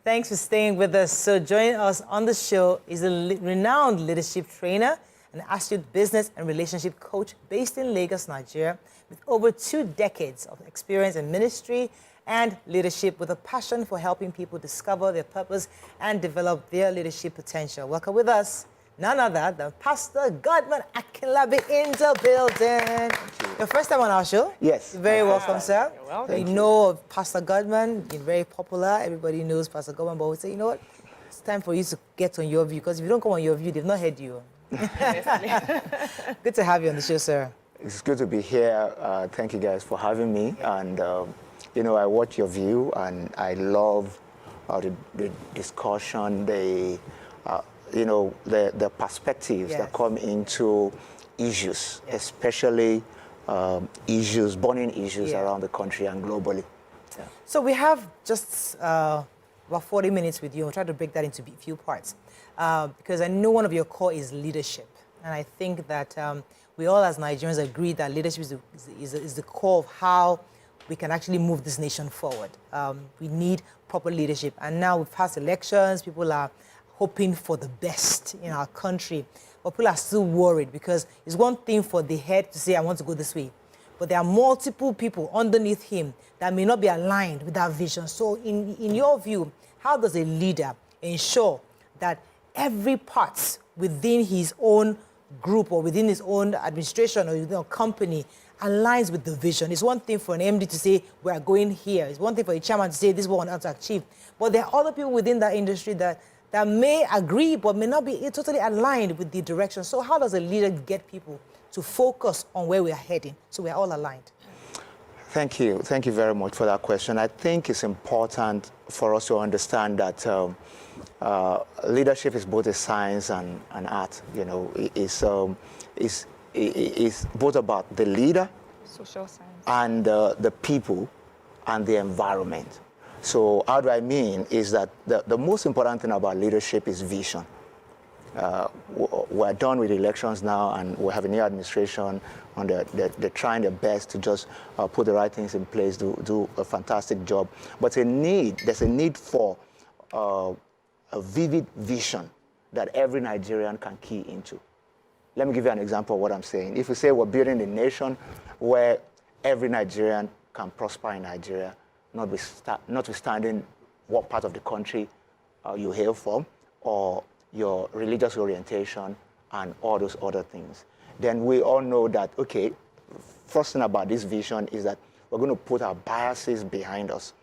Thanks for staying with us. So joining us on the show is a renowned leadership trainer, an astute business and relationship coach based in Lagos, Nigeria, with over 2 decades of experience in ministry and leadership, with a passion for helping people discover their purpose and develop their leadership potential. Welcome with us, none other than Pastor Godman Akinlabi in the building. Your first time on our show? Yes. You're very welcome, sir. You're welcome. We know of Pastor Godman, being very popular. Everybody knows Pastor Godman, but we say, you know what? It's time for you to get on Your View, because if you don't come on Your View, they've not heard you. Good to have you on the show, sir. It's good to be here. Thank you guys for having me. And, you know, I watch Your View and I love the discussion, you know, the perspectives Yes. that come into issues, especially burning issues around the country and globally. Yeah. So we have just about 40 minutes with you. We'll try to break that into a few parts, because I know one of your core is leadership. And I think that we all as Nigerians agree that leadership is the core of how we can actually move this nation forward. We need proper leadership. And now we've passed elections, people are hoping for the best in our country. But people are still worried, because it's one thing for the head to say, I want to go this way. But there are multiple people underneath him that may not be aligned with that vision. So in your view, how does a leader ensure that every part within his own group or within his own administration or within a company aligns with the vision? It's one thing for an MD to say, we are going here. It's one thing for a chairman to say, this is what we want to achieve. But there are other people within that industry that may agree but may not be totally aligned with the direction. So how does a leader get people to focus on where we are heading so we are all aligned? Thank you. Thank you very much for that question. I think it's important for us to understand that leadership is both a science and an art. You know, it's both about the leader, Social science, and the people and the environment. So how do I mean is that the most important thing about leadership is vision. We're done with elections now, and we have a new administration, and they're trying their best to just put the right things in place, do a fantastic job. But there's a need for a vivid vision that every Nigerian can key into. Let me give you an example of what I'm saying. If we say we're building a nation where every Nigerian can prosper in Nigeria, notwithstanding what part of the country you hail from, or your religious orientation, and all those other things, then we all know that, okay, first thing about this vision is that we're going to put our biases behind us.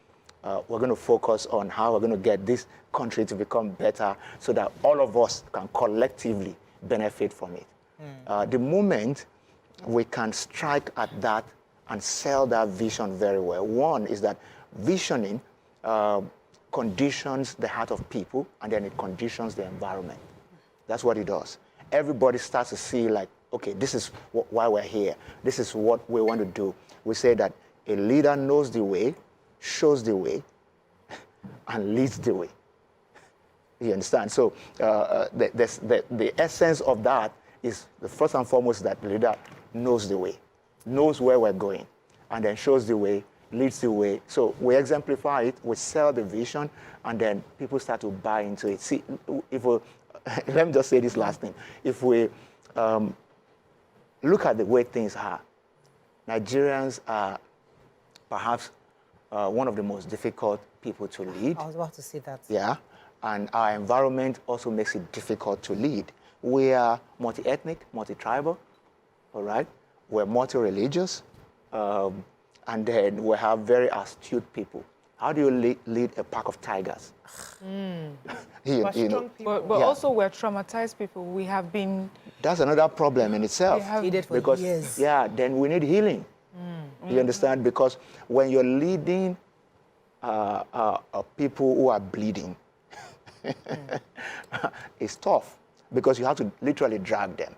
We're going to focus on how we're going to get this country to become better so that all of us can collectively benefit from it. The moment we can strike at that and sell that vision very well, one is that visioning conditions the heart of people, and then it conditions the environment. That's what it does. Everybody starts to see, like, okay, this is why we're here. This is what we want to do. We say that a leader knows the way, shows the way, and leads the way. You understand? So the essence of that is, the first and foremost, that the leader knows the way, knows where we're going, and then shows the way, leads the way. So we exemplify it, we sell the vision, and then people start to buy into it. See, if we, let me just say this last thing. If we look at the way things are, Nigerians are perhaps one of the most difficult people to lead. I was about to say that. Yeah, and our environment also makes it difficult to lead. We are multi-ethnic, multi-tribal, all right? We're multi-religious, and then we have very astute people. How do you lead a pack of tigers? but also we're traumatized people. We have been... That's another problem in itself. Because years. Yeah, then we need healing. You understand? Because when you're leading people who are bleeding, it's tough, because you have to literally drag them.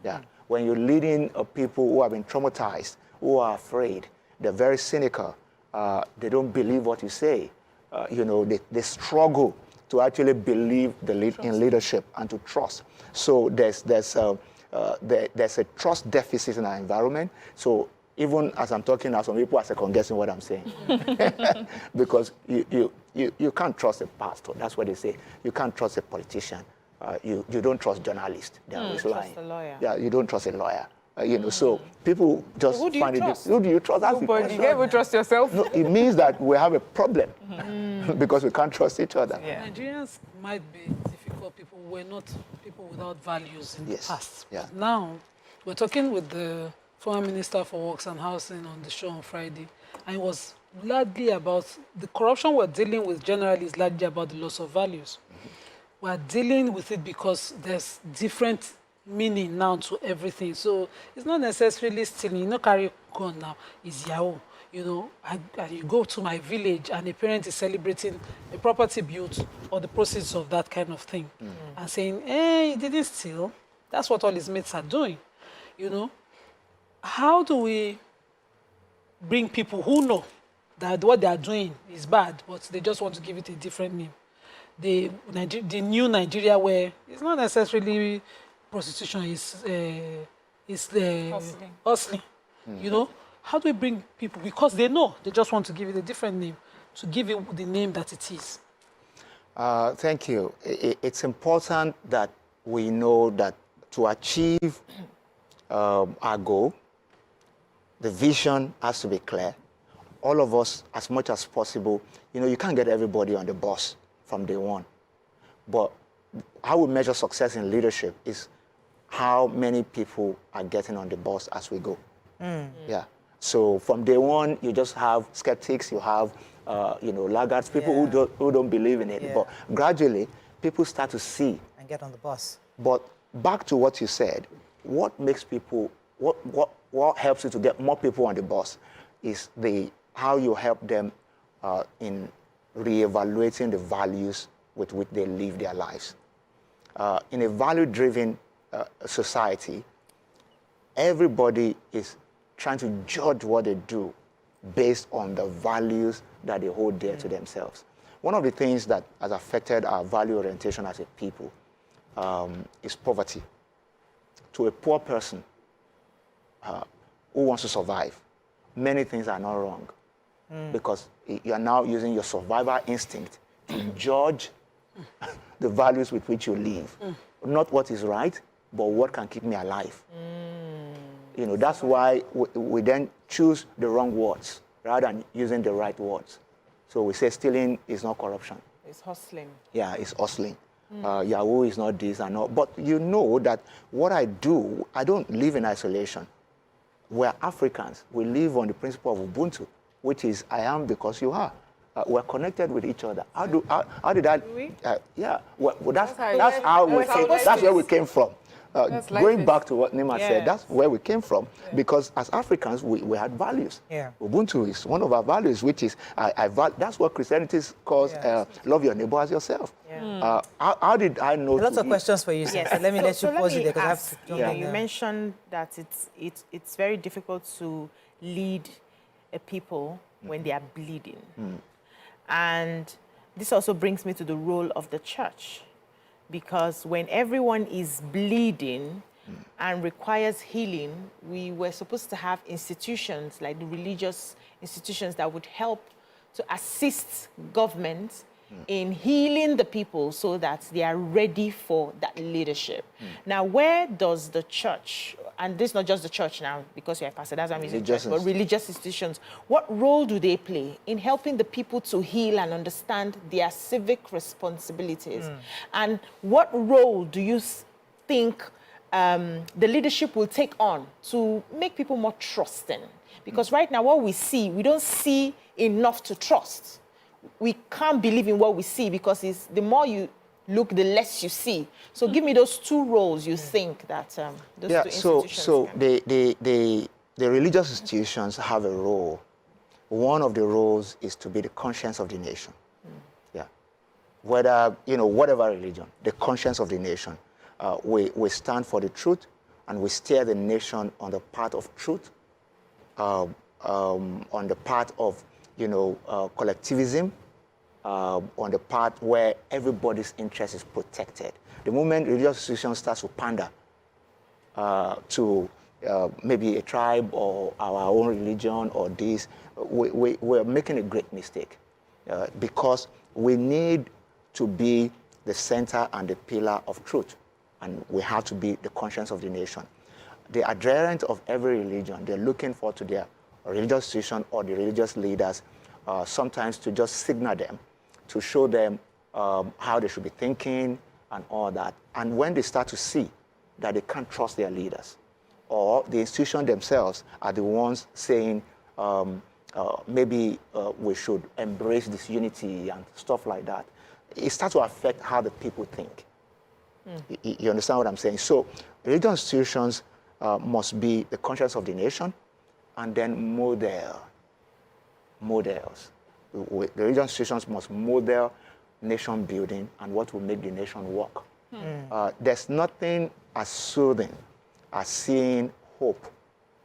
Yeah. When you're leading people who have been traumatized, who are afraid, they're very cynical, they don't believe what you say, you know, they struggle to actually believe in leadership and to trust. So there's a trust deficit in our environment. So Even as I'm talking now, some people are second-guessing what I'm saying. Because you can't trust a pastor. That's what they say. You can't trust a politician. You don't trust journalists. They're always lying. Trust a lawyer. Yeah, you don't trust a lawyer. So people just who do you find trust? Who do you trust? That's the Nobody. You question. can't even trust yourself. No, it means that we have a problem because we can't trust each other. Yeah. Nigerians might be difficult people. We're not people without values in Yes, the past. yeah. But now, we're talking with the former Minister for Works and Housing on the show on Friday, and it was largely about the corruption we're dealing with generally is largely about the loss of values. We're dealing with it because there's different meaning now to everything. So it's not necessarily stealing. You know, carry gun now is Yahoo. You know, and you go to my village and a parent is celebrating a property built or the proceeds of that kind of thing and saying, hey, you didn't steal. That's what all his mates are doing. You know, how do we bring people who know that what they are doing is bad, but they just want to give it a different name? The new Nigeria where it's not necessarily prostitution, is hustling. You know, how do we bring people, because they know, they just want to give it a different name, to give it the name that it is? Thank you. It's important that we know that to achieve our goal, the vision has to be clear. All of us, as much as possible, you know, you can't get everybody on the bus from day one. But how we measure success in leadership is how many people are getting on the bus as we go. Yeah. So from day one, you just have skeptics, you have, laggards, people who don't believe in it. Yeah. But gradually, people start to see. And get on the bus. But back to what you said, what makes people, what helps you to get more people on the bus is how you help them in reevaluating the values with which they live their lives. In a value-driven society, everybody is trying to judge what they do based on the values that they hold dear to themselves. One of the things that has affected our value orientation as a people is poverty. To a poor person who wants to survive, many things are not wrong because you are now using your survival instinct to judge the values with which you live. Not what is right, but what can keep me alive. You know, that's why we then choose the wrong words rather than using the right words. So we say stealing is not corruption. It's hustling. Yeah, it's hustling. Yahoo is not this and not. But you know that what I do, I don't live in isolation. We're Africans. We live on the principle of Ubuntu, which is I am because you are. We're connected with each other. How did that? Yeah, well, that's where we came from. Going back to what Nima said, that's where we came from. Because as Africans, we had values. Yeah. Ubuntu is one of our values, which is that's what Christianity calls love your neighbor as yourself. Yeah. How did I know? Lots of questions for you, sir. Yes. So let me let you pause it there because I have ask, to. you mentioned that it's very difficult to lead a people when they are bleeding. And this also brings me to the role of the church. Because when everyone is bleeding and requires healing, we were supposed to have institutions like the religious institutions that would help to assist government in healing the people so that they are ready for that leadership. Now, where does the church, and this is not just the church now, because you're a pastor, that's why I'm using church, but religious institutions, what role do they play in helping the people to heal and understand their civic responsibilities? And what role do you think the leadership will take on to make people more trusting? Because right now, what we see, we don't see enough to trust. We can't believe in what we see because the more you look, the less you see. So give me those two roles you think that those two institutions so the religious institutions have a role. One of the roles is to be the conscience of the nation. Yeah. Whether, whatever religion, the conscience of the nation. We stand for the truth and we steer the nation on the path of truth, on the path of collectivism, on the part where everybody's interest is protected. The moment religious institution starts to pander to maybe a tribe or our own religion or this, we're making a great mistake because we need to be the center and the pillar of truth, and we have to be the conscience of the nation. The adherents of every religion, they're looking for to their religious institution or the religious leaders sometimes to just signal them, to show them how they should be thinking and all that. And when they start to see that they can't trust their leaders, or the institution themselves are the ones saying maybe we should embrace this unity and stuff like that, it starts to affect how the people think. You understand what I'm saying? So religious institutions must be the conscience of the nation, and then models. The religious institutions must model nation building and what will make the nation work. There's nothing as soothing as seeing hope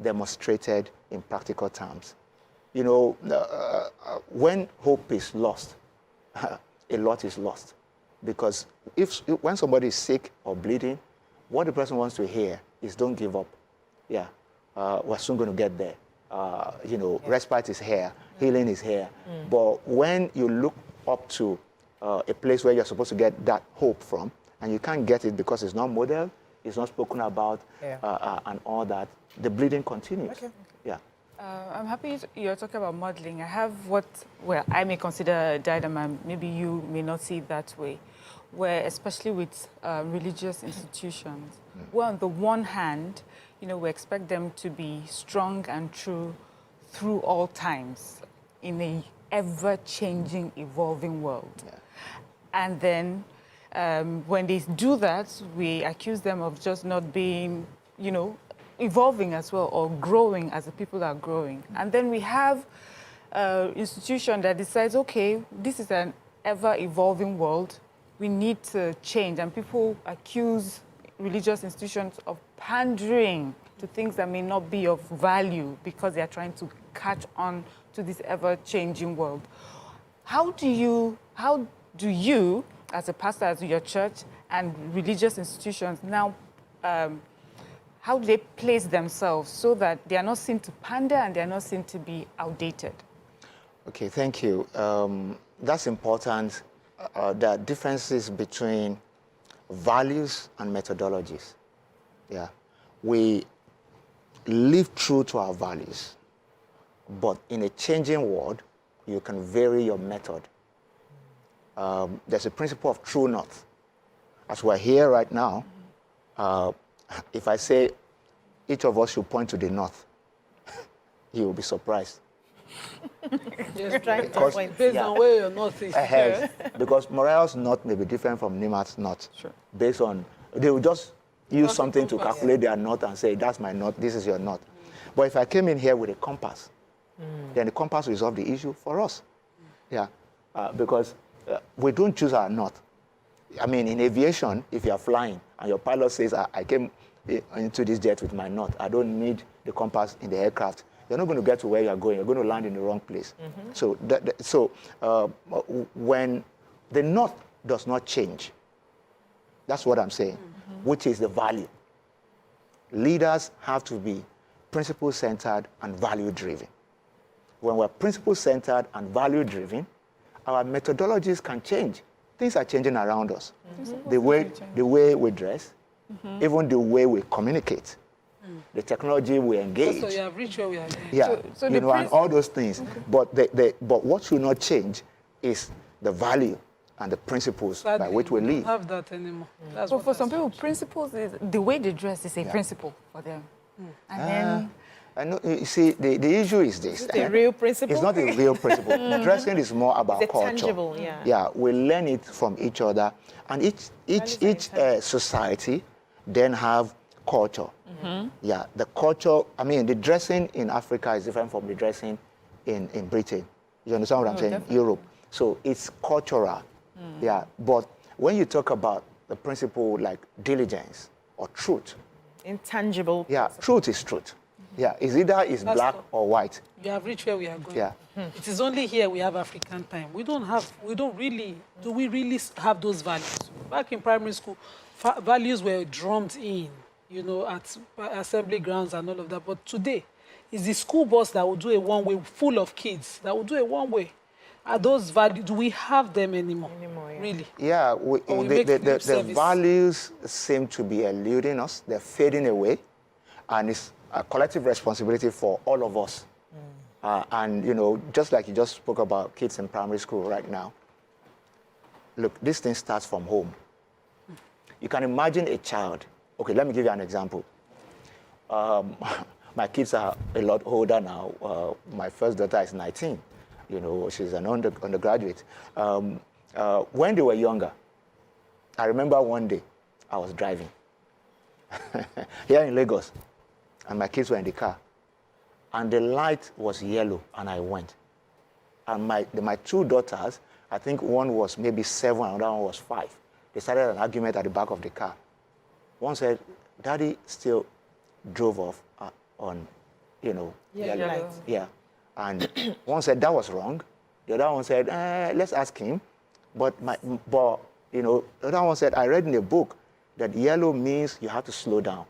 demonstrated in practical terms. You know, when hope is lost, a lot is lost. Because when somebody is sick or bleeding, what the person wants to hear is don't give up. Yeah, we're soon going to get there. You know, respite is here, healing is here. But when you look up to a place where you're supposed to get that hope from, and you can't get it because it's not modeled, it's not spoken about, and all that, the bleeding continues. Okay. Yeah. I'm happy you're talking about modeling. I have what, well, I may consider a dilemma, maybe you may not see it that way, where especially with religious institutions, where on the one hand, you know, we expect them to be strong and true through all times in a ever-changing, evolving world. Yeah. And then when they do that, we accuse them of just not being, you know, evolving as well, or growing as the people are growing. And then we have an institution that decides, okay, this is an ever-evolving world. We need to change. And people accuse religious institutions of pandering to things that may not be of value because they are trying to catch on to this ever-changing world. How do you, as a pastor, as your church, and religious institutions now, how do they place themselves so that they are not seen to pander and they are not seen to be outdated? Okay, thank you. That's important. There are differences between values and methodologies. Yeah, we live true to our values, but in a changing world, you can vary your method. There's a principle of true north. As we're here right now, if I say each of us should point to the north, you will be surprised. Yes, because based on where your north is. Because Morale's north may be different from Nimat's north. Sure. Based on, they will just use something to calculate their north and say, that's my north, this is your north. But if I came in here with a compass, then the compass will resolve the issue for us. Yeah, because we don't choose our north. I mean, in aviation, if you are flying and your pilot says, I came into this jet with my north, I don't need the compass in the aircraft, you're not going to get to where you're going. You're going to land in the wrong place. So, when the north does not change, that's what I'm saying, which is the value. Leaders have to be principle-centered and value-driven. When we're principle-centered and value-driven, our methodologies can change. Things are changing around us. The way we dress, even the way we communicate, the technology we engage. So you have reached where we are going. Yeah, so you know, and all those things. But what should not change is the value and the principles by which we live. We don't have that anymore. That's but for some people, principles is the way they dress is a principle for them. And then I know, you see, the issue is this. It's a real principle. It's not a real principle. Dressing is more about it's culture. Tangible, Yeah, we learn it from each other, and each society then have culture. Yeah, the culture. I mean, the dressing in Africa is different from the dressing in Britain. You understand what I'm saying? Definitely. Europe. So it's cultural. Yeah, but when you talk about the principle like diligence or truth, intangible. Yeah, truth is truth. Yeah, it's either black or white. You have reached where we are going. Yeah. It is only here we have African time. Do we really have those values? Back in primary school, values were drummed in. you know, at assembly grounds and all of that. But today, it's the school bus that will do a one-way full of kids, that will do a one-way. Are those values, do we have them anymore? Yeah. Really? Yeah, Or we make lip the service? values seem to be eluding us. They're fading away. And it's a collective responsibility for all of us. And, you know, just like you just spoke about kids in primary school right now, look, this thing starts from home. You can imagine a child. Okay, let me give you an example. My kids are a lot older now. My first daughter is 19. You know, she's an undergraduate. When they were younger, I remember one day I was driving here in Lagos, and my kids were in the car, and the light was yellow, and I went. And my two daughters, I think one was maybe 7, and another one was 5. They started an argument at the back of the car. One said, "Daddy still drove off on, you know, yellow." Lights. Yeah. And one said that was wrong. The other one said, let's ask him. But you know, the other one said, I read in a book that yellow means you have to slow down.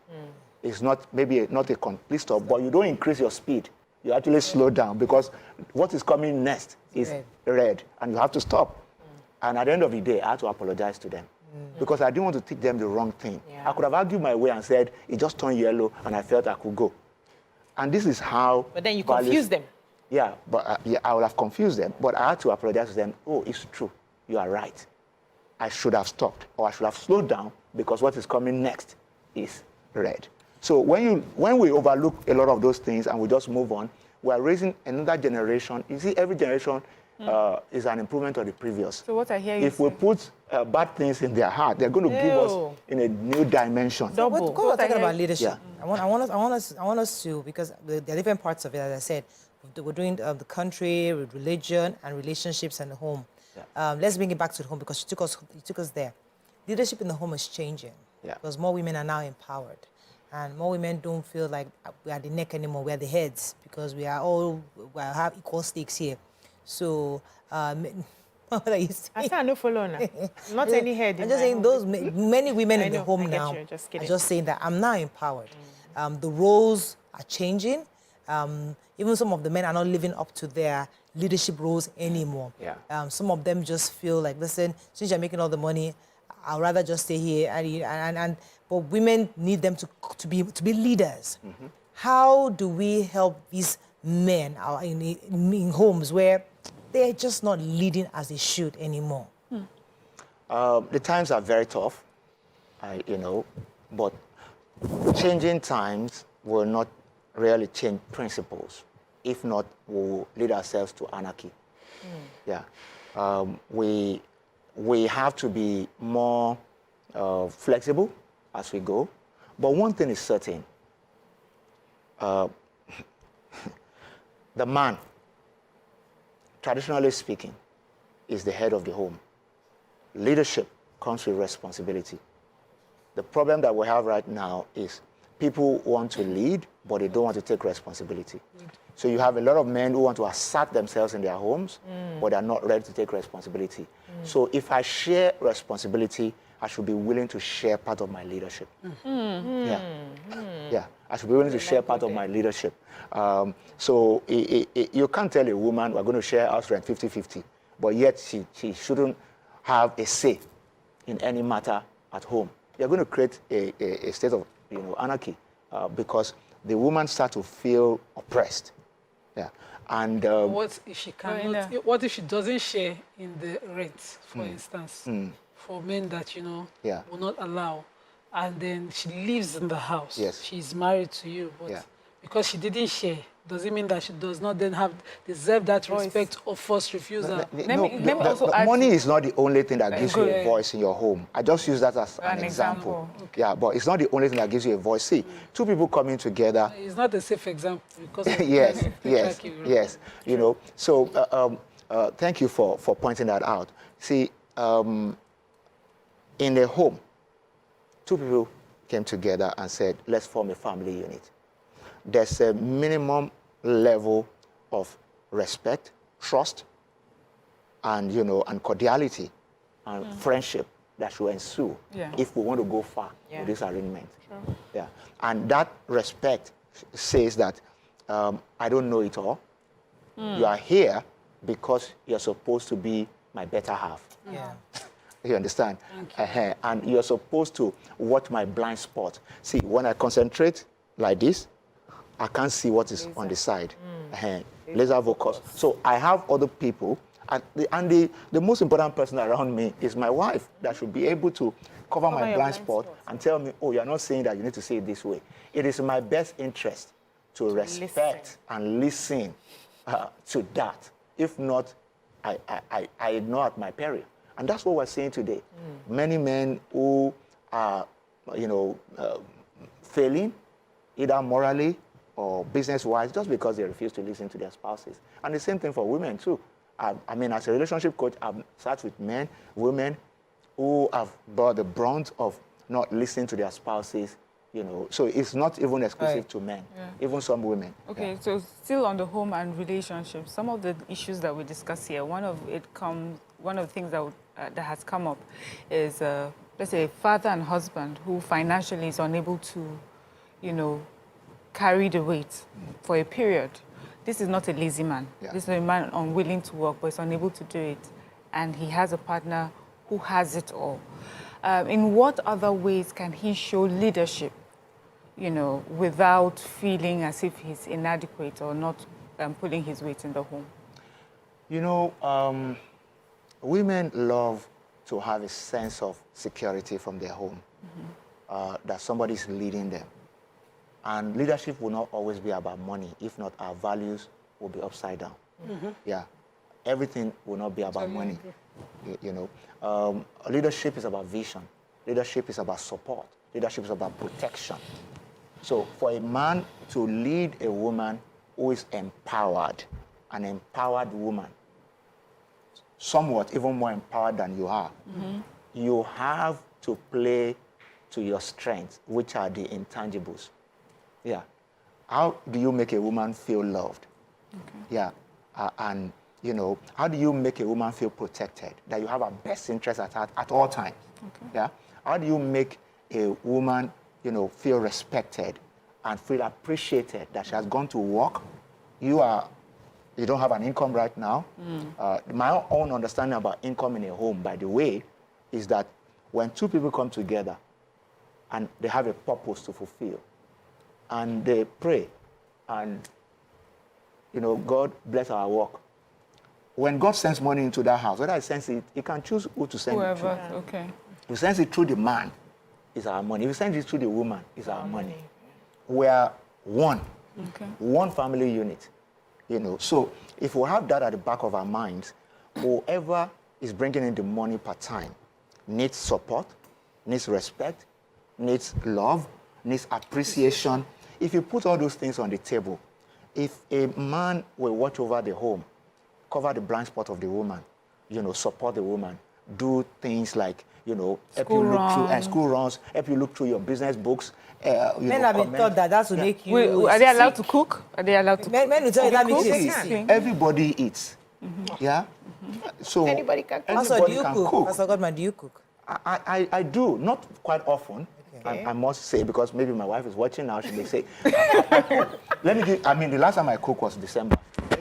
It's not maybe not a complete stop, but you don't increase your speed. You actually slow down because what is coming next is red, and you have to stop. And at the end of the day, I had to apologize to them because I didn't want to teach them the wrong thing. Yeah. I could have argued my way and said, it just turned yellow, and I felt I could go. And this is how... But then you values- confuse them. Yeah, but I would have confused them. But I had to apologize to them. Oh, it's true. You are right. I should have stopped, or I should have slowed down because what is coming next is red. So when we overlook a lot of those things and we just move on, we are raising another generation. You see, every generation is an improvement of the previous. So what I hear you If we put bad things in their heart, they're going to give us Ew. in a new dimension. Double. We're talking about leadership. Yeah. I want us to, because there are different parts of it, as I said. We're doing the country, religion, and relationships and the home. Yeah. Let's bring it back to the home because you took us there. Leadership in the home is changing because more women are now empowered. And more women don't feel like we are the neck anymore, we are the heads because we have equal stakes here. So, what are you saying? I said I no follow now. Not any head. I'm in just my saying home. those many women I in the know, home I get now you, just are kidding. just saying that I'm now empowered. The roles are changing. Even some of the men are not living up to their leadership roles anymore. Yeah. Some of them just feel like, listen, since you're making all the money, I'd rather just stay here. But women need them to be leaders. How do we help these men in homes where they're just not leading as they should anymore? The times are very tough, you know, but changing times will not really change principles. If not, we'll lead ourselves to anarchy. Yeah. We have to be more flexible as we go. But one thing is certain. The man, traditionally speaking, is the head of the home. Leadership comes with responsibility. The problem that we have right now is people want to lead, but they don't want to take responsibility. So you have a lot of men who want to assert themselves in their homes, but they're not ready to take responsibility. So if I share responsibility, I should be willing to share part of my leadership. Yeah, I should be willing to share part of my leadership. So you can't tell a woman we're going to share house rent 50-50, but yet she shouldn't have a say in any matter at home. You're going to create a state of anarchy because the woman starts to feel oppressed. Yeah, and what if she cannot? What if she doesn't share in the rent, for instance, for men that will not allow, and then she lives in the house? Yes. She's married to you, but because she didn't share, does it mean that she does not then deserve that respect or forced refusal? Money is not the only thing that gives you a voice in your home. I just use that as an example. Okay. Yeah, but it's not the only thing that gives you a voice. See, two people coming together. It's not a safe example because of yes. So thank you for pointing that out. See, in a home, two people came together and said, let's form a family unit. There's a minimum level of respect, trust, and and cordiality and friendship that should ensue Yeah. if we want to go far Yeah. with this arrangement. Sure. Yeah, and that respect says that I don't know it all. You are here because you're supposed to be my better half. Yeah. You understand? And you're supposed to watch my blind spot. See, when I concentrate like this, I can't see what is on the side. Laser focus. So I have other people, and the most important person around me is my wife that should be able to cover my your blind blind spot spots. and tell me, oh, you're not saying that, you need to say it this way. It is in my best interest to respect and listen to that. If not, I ignore at my peril. And that's what we're seeing today. Many men who are, failing, either morally or business-wise, just because they refuse to listen to their spouses. And the same thing for women, too. I mean, as a relationship coach, I've sat with men, women who have brought the brunt of not listening to their spouses, So it's not even exclusive to men, even some women. Okay, so still on the home and relationships, some of the issues that we discuss here, one of the things that has come up is, let's say, a father and husband who financially is unable to, carry the weight for a period. This is not a lazy man. Yeah. This is a man unwilling to work, but is unable to do it. And he has a partner who has it all. In what other ways can he show leadership, without feeling as if he's inadequate or not pulling his weight in the home? Women love to have a sense of security from their home, that somebody is leading them. And leadership will not always be about money. If not, our values will be upside down. Yeah, everything will not be about money. Leadership is about vision. Leadership is about support. Leadership is about protection. So for a man to lead a woman who is empowered, an empowered woman, somewhat even more empowered than you are, you have to play to your strengths, which are the intangibles. Yeah. How do you make a woman feel loved? Yeah. And, how do you make a woman feel protected? That you have her best interest at heart at all times. Yeah. How do you make a woman, feel respected and feel appreciated that she has gone to work? You don't have an income right now. My own understanding about income in a home, by the way, is that when two people come together and they have a purpose to fulfill, and they pray, and, God bless our work. When God sends money into that house, whether He sends it, He can choose who to send it Whoever, to. okay. If He sends it through the man, it's our money. If He sends it through the woman, it's our money. We are one, one family unit. So if we have that at the back of our minds, whoever is bringing in the money per time needs support, needs respect, needs love, needs appreciation. If you put all those things on the table, if a man will watch over the home, cover the blind spot of the woman, support the woman, do things like, help you look through school runs, help you look through your business books. Men have been taught that will make you Are they allowed sick. to cook? Are they allowed to Men will tell you that makes you cook? sick. Everybody eats. Yeah? So Anybody can cook. Also, do anybody you can cook? cook. Pastor Godman, do you cook? I do, not quite often. Okay. I must say, because maybe my wife is watching now, she may say, I cook. The last time I cooked was December.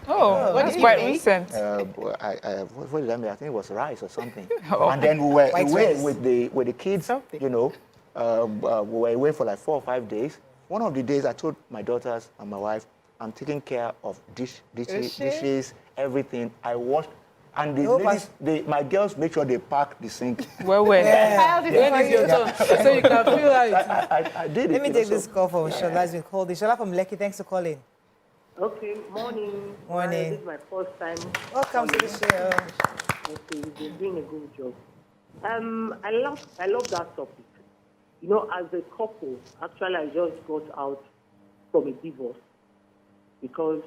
Oh, what that's did you quite make? recent. What did I make? I think it was rice or something. Oh. And then we were White away rice. with the kids, Something. we were away for like 4 or 5 days. One of the days I told my daughters and my wife, I'm taking care of dishes, everything. I washed. And the ladies, my girls make sure they pack the sink. Well. Filed it When for it's your you. turn, so you can feel how it is. I did it. Let me take this so- call from Shola. It's been called. Shola from Lekki, thanks for calling. Okay, morning. Morning. This is my first time. Welcome to the show. Okay, you've been doing a good job. I love that topic. As a couple, actually, I just got out from a divorce because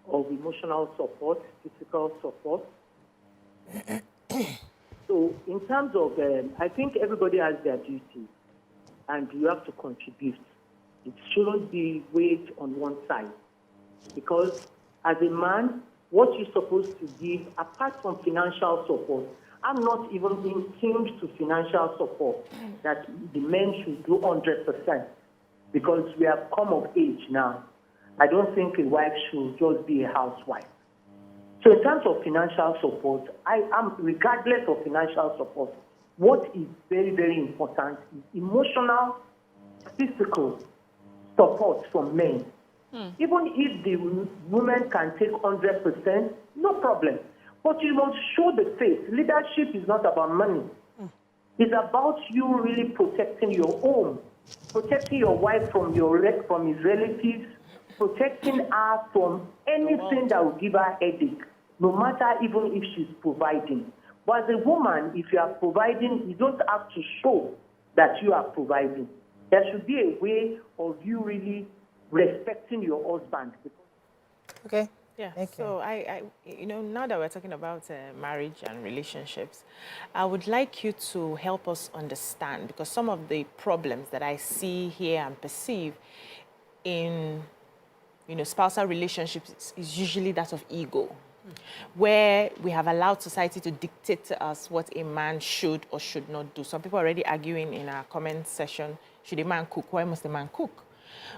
of emotional support, physical support. So, in terms of, I think everybody has their duty, and you have to contribute. It shouldn't be weight on one side. Because as a man, what you're supposed to give, apart from financial support, I'm not even tuned to financial support that the men should do 100% because we have come of age now. I don't think a wife should just be a housewife. So in terms of financial support, I am, regardless of financial support, what is very, very important is emotional, physical support from men. Even if the woman can take 100%, no problem. But you must show the face. Leadership is not about money. It's about you really protecting your home, protecting your wife from his relatives, protecting her from anything that will give her headache, no matter even if she's providing. But as a woman, if you are providing, you don't have to show that you are providing. There should be a way of you really respecting your husband. Okay. Yeah, Thank you. so now that we're talking about marriage and relationships, I would like you to help us understand, because some of the problems that I see, hear, and perceive in, spousal relationships is usually that of ego, where we have allowed society to dictate to us what a man should or should not do. Some people are already arguing in our comment session, should a man cook? Why must a man cook?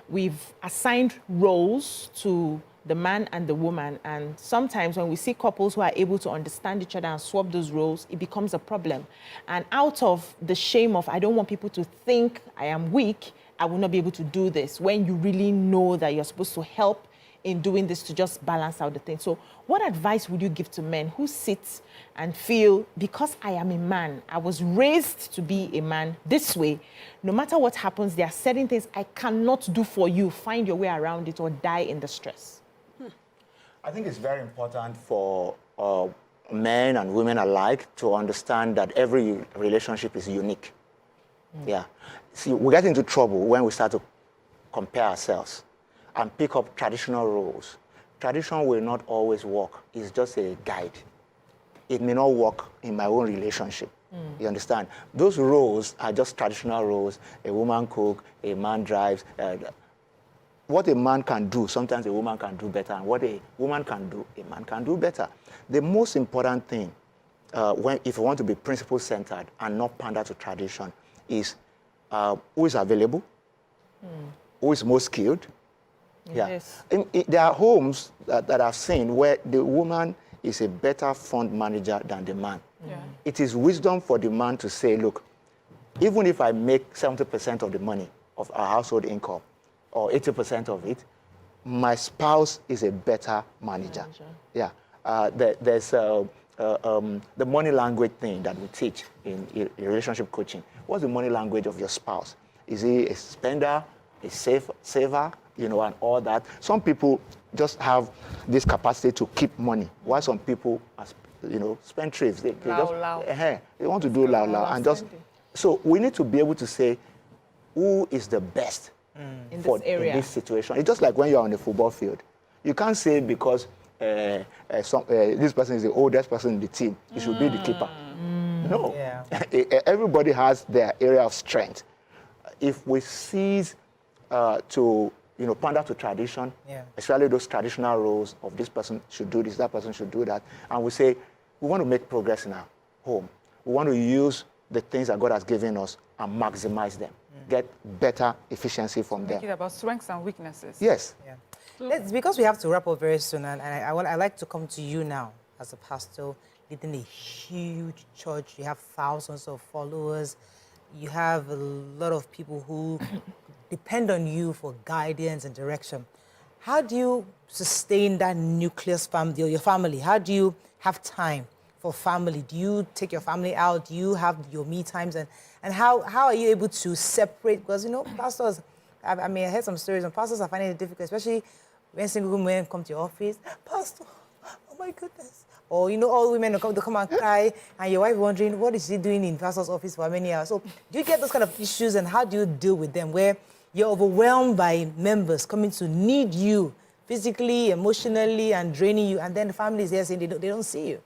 We've assigned roles to the man and the woman, and sometimes when we see couples who are able to understand each other and swap those roles, it becomes a problem. And out of the shame of, I don't want people to think I am weak, I will not be able to do this, when you really know that you're supposed to help in doing this to just balance out the thing. So what advice would you give to men who sit and feel, because I am a man, I was raised to be a man this way, no matter what happens, there are certain things I cannot do for you, find your way around it or die in the stress? I think it's very important for men and women alike to understand that every relationship is unique. Yeah. See, we get into trouble when we start to compare ourselves and pick up traditional roles. Tradition will not always work. It's just a guide. It may not work in my own relationship. You understand? Those roles are just traditional roles. A woman cooks, a man drives. What a man can do, sometimes a woman can do better. And what a woman can do, a man can do better. The most important thing, if you want to be principle-centered and not pander to tradition, is who is available, who is most skilled. Yeah. Yes. There are homes that I've seen where the woman is a better fund manager than the man. Yeah. It is wisdom for the man to say, look, even if I make 70% of the money of our household income, or 80% of it, my spouse is a better manager. Yeah. There's the money language thing that we teach in relationship coaching. What's the money language of your spouse? Is he a spender, a saver, and all that? Some people just have this capacity to keep money, while some people are, spendthrifts. They want to do lao. And just, so we need to be able to say, who is the best in in this situation? It's just like when you're on the football field. You can't say because this person is the oldest person in the team, he should be the keeper. No. Yeah. Everybody has their area of strength. If we cease to pander to tradition, especially those traditional roles of this person should do this, that person should do that, and we say, we want to make progress in our home. We want to use the things that God has given us and maximize them. Get better efficiency from them. Make it about strengths and weaknesses. Yes. Yeah. Because we have to wrap up very soon, and I like to come to you now as a pastor, leading a huge church. You have thousands of followers. You have a lot of people who depend on you for guidance and direction. How do you sustain that nucleus family, or your family? How do you have time for family? Do you take your family out? Do you have your me times? And how are you able to separate? Because, pastors, I heard some stories, and pastors are finding it difficult, especially when single women come to your office. Pastor, oh my goodness. Or, all women will come and cry, and your wife wondering, what is she doing in pastor's office for how many hours? So do you get those kind of issues, and how do you deal with them, where you're overwhelmed by members coming to need you physically, emotionally, and draining you, and then the family is there saying they don't see you?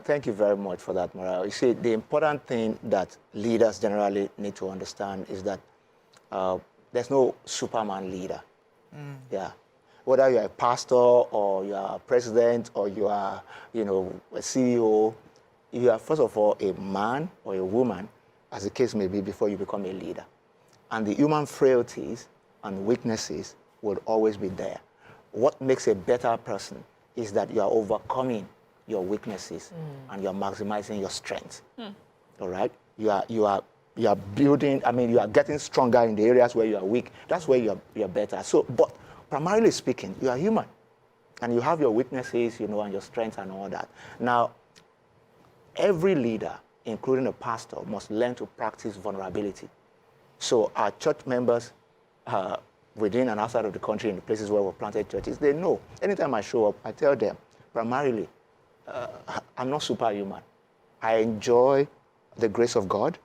Thank you very much for that, Mara. You see, the important thing that leaders generally need to understand is that there's no Superman leader. Yeah. Whether you're a pastor or you're a president or you are, a CEO, you are, first of all, a man or a woman, as the case may be, before you become a leader. And the human frailties and weaknesses will always be there. What makes a better person is that you are overcoming your weaknesses and you are maximizing your strengths. All right? You are building, you are getting stronger in the areas where you are weak. That's where you are better. So, but primarily speaking, you are human. And you have your weaknesses, and your strengths and all that. Now, every leader, including a pastor, must learn to practice vulnerability. So our church members within and outside of the country, in the places where we've planted churches, they know. Anytime I show up, I tell them, primarily, I'm not superhuman. I enjoy the grace of God.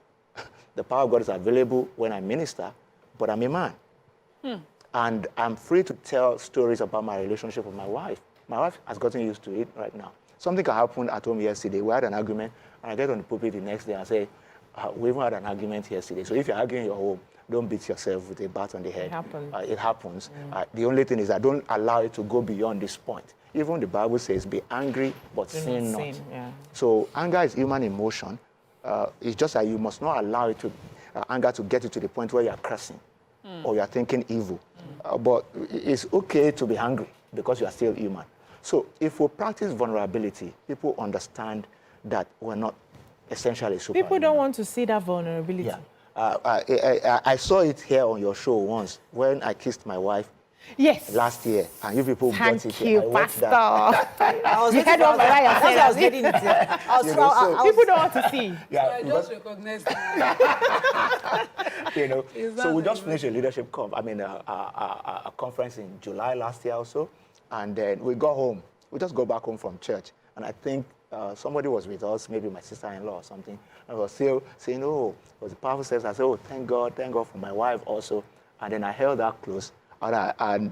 The power of God is available when I minister, but I'm a man. And I'm free to tell stories about my relationship with my wife. My wife has gotten used to it right now. Something can happen at home yesterday. We had an argument, and I get on the pulpit the next day and say, we even had an argument yesterday. So if you're arguing in your home, don't beat yourself with a bat on the head. It happens. The only thing is that don't allow it to go beyond this point. Even the Bible says, be angry, but sin not. Yeah. So anger is human emotion. It's just that you must not allow it to, anger to get you to the point where you're cursing or you're thinking evil. But it's okay to be angry because you are still human. So if we practice vulnerability, people understand that we're not essentially superhuman. People don't want to see that vulnerability. Yeah. I saw it here on your show once when I kissed my wife. Yes. Last year, and you people got it. Thank you, I watched Pastor. that. I was You waiting had for one by yourself. that's why I was getting it. I was People don't want to see. Yeah, I because, just recognized so we just finished a leadership a conference in July last year or so, and then we got home. We just got back home from church, and I think somebody was with us, maybe my sister-in-law or something, and was still saying, "Oh, it was a powerful service." I said, "Oh, thank God for my wife also," and then I held her close. And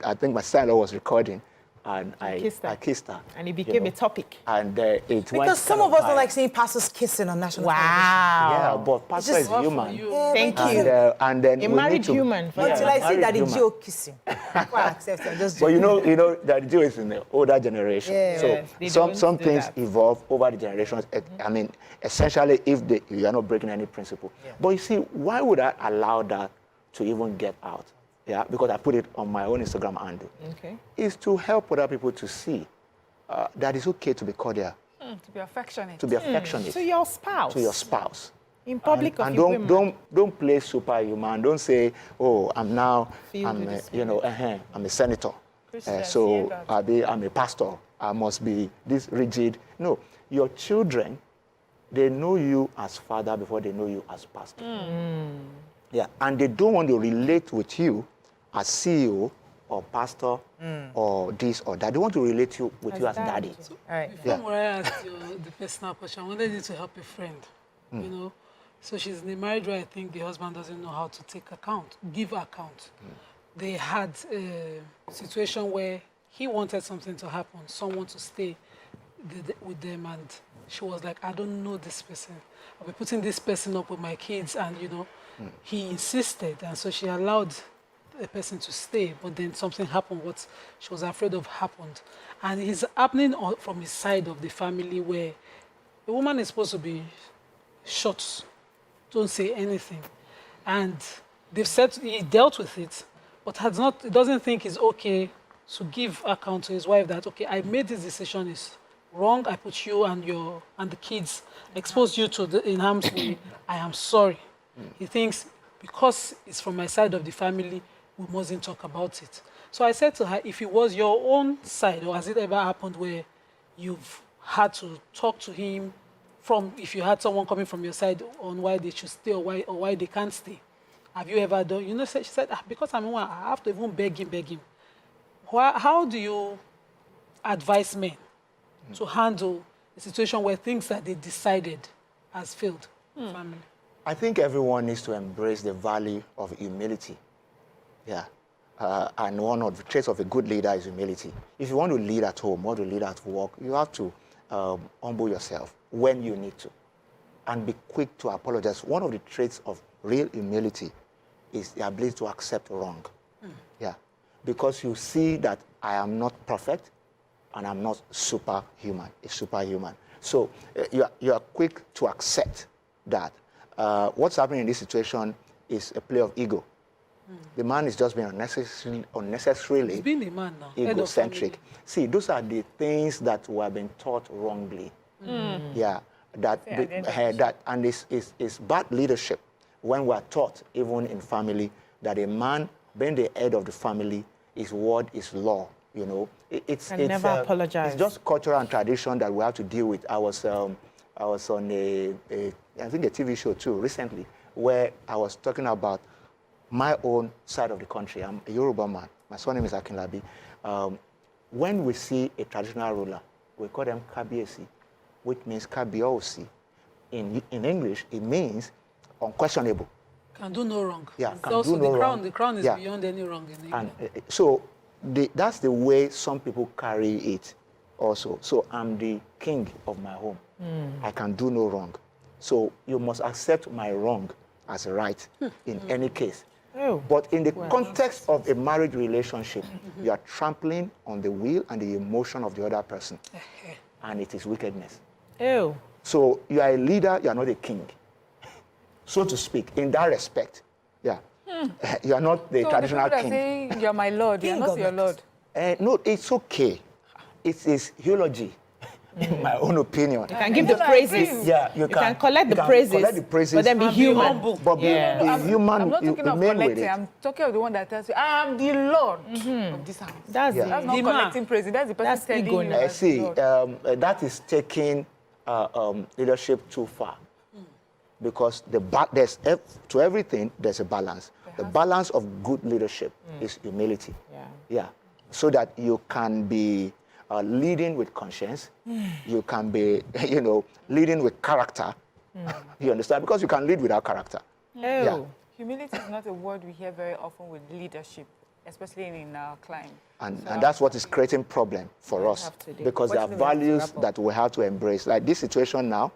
I think my sister-in-law was recording, and I kissed her. And it became a topic. And it went Because some of us don't like seeing pastors kissing on national television. Yeah, but pastor is just human. Yeah, Thank but- you. And then A we married need to, human. Until I see married that the human. Joe kissing. Before I accept it, I'm just But joking. you know that Joe is in the older generation. Yeah. So Yes, they some don't do things that. evolve over the generations. Essentially, if you are not breaking any principle. Yeah. But you see, why would I allow that to even get out? Yeah, because I put it on my own Instagram handle. Okay. Is to help other people to see that it's okay to be cordial, To be affectionate. to be affectionate To your spouse. to your spouse. In public And of women. don't play superhuman. Don't say, "Oh, I'm Filled with the Spirit. I'm a senator, Christians so hear that. I'm a pastor. I must be this rigid." No, your children, they know you as father before they know you as pastor. Yeah, and they don't want to relate with you as CEO or pastor or this or that. They want to relate with you as daddy. All right. Before Mariah asked you the personal question, I wanted you to help a friend, So she's in a marriage where I think the husband doesn't know how to give account. They had a situation where he wanted something to happen, someone to stay with them, and she was like, I don't know this person. I'll be putting this person up with my kids, and, he insisted, and so she allowed a person to stay, but then something happened, what she was afraid of happened. And it's happening from his side of the family, where the woman is supposed to be shut, don't say anything. And they've said he dealt with it, but he doesn't think it's okay to give account to his wife that, okay, I made this decision, it's wrong, I put you and the kids, exposed you to in harm's way, I am sorry. He thinks because it's from my side of the family, we mustn't talk about it. So I said to her, if it was your own side, or has it ever happened where you've had to talk to him if you had someone coming from your side on why they should stay or why they can't stay? Have you ever done, she said, because I'm one, I have to even beg him. How do you advise men to handle a situation where things that they decided has failed family? I think everyone needs to embrace the value of humility. Yeah. And one of the traits of a good leader is humility. If you want to lead at home, want to lead at work, you have to humble yourself when you need to and be quick to apologize. One of the traits of real humility is the ability to accept wrong. Yeah. Because you see that I am not perfect and I'm not superhuman. So you are quick to accept that. What's happening in this situation is a play of ego. The man is just being unnecessarily He's being a man now. Head of egocentric. family. See, those are the things that we have been taught wrongly. Yeah, and it's bad leadership when we are taught, even in family, that a man being the head of the family, his word is law. You know, it's never apologize. It's just cultural and tradition that we have to deal with. I was on I think a TV show too recently, where I was talking about my own side of the country. I'm a Yoruba man. My surname is Akinlabi. When we see a traditional ruler, we call them Kabiesi, which means Kabiosi. In English, it means unquestionable. Can do no wrong. Yeah, It's can also do no the crown. wrong. The crown is Yeah. beyond any wrong in And England. so that's the way some people carry it also. So I'm the king of my home. I can do no wrong. So you must accept my wrong as a right in any case. Oh. But in the context of a marriage relationship, you are trampling on the will and the emotion of the other person. And it is wickedness. Ew. So you are a leader, you are not a king. So to speak, in that respect. Yeah. You are not the So traditional the people king. that say you're my lord, you're King not of your my lord. No, it's okay. It is eulogy, in my own opinion. You can give the praises. Yeah, You can collect the praises, but then be And be human. humble. But be human, I'm not you talking of remain with collecting. it. I'm talking of the one that tells you, I'm the lord of this house. That's Yeah. That's not The man. collecting praise. That's the person That's telling ego you. now. as See, Lord. that is taking leadership too far. Because to everything, there's a balance. The balance of good leadership is humility. Yeah. So that you can be leading with conscience. You can be, leading with character. You understand? Because you can lead without character. Yeah. Humility is not a word we hear very often with leadership, especially in our climate. And that's what is creating problem for us. Because there are values that we have to embrace. Like this situation now,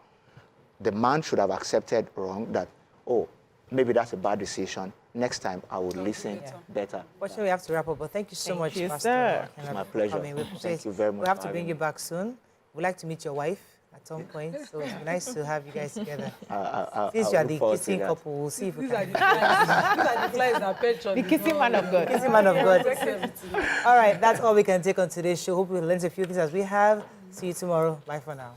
the man should have accepted wrong that, oh, maybe that's a bad decision. Next time I would listen better. Fortunately, we have to wrap up, but thank you so much, you, Pastor. sir. Akinlabi, It's my for pleasure. coming. We appreciate Thank you very much We have for to bring having you me. back soon. We'd like to meet your wife at some point, so it's nice to have you guys together. Since you are look the forward to kissing that. couple, we'll see if we These are can. the flies. These are the flies that perch on The kissing man of God. Kissing man of God. All right, that's all we can take on today's show. Hope we learned a few things as we have. See you tomorrow. Bye for now.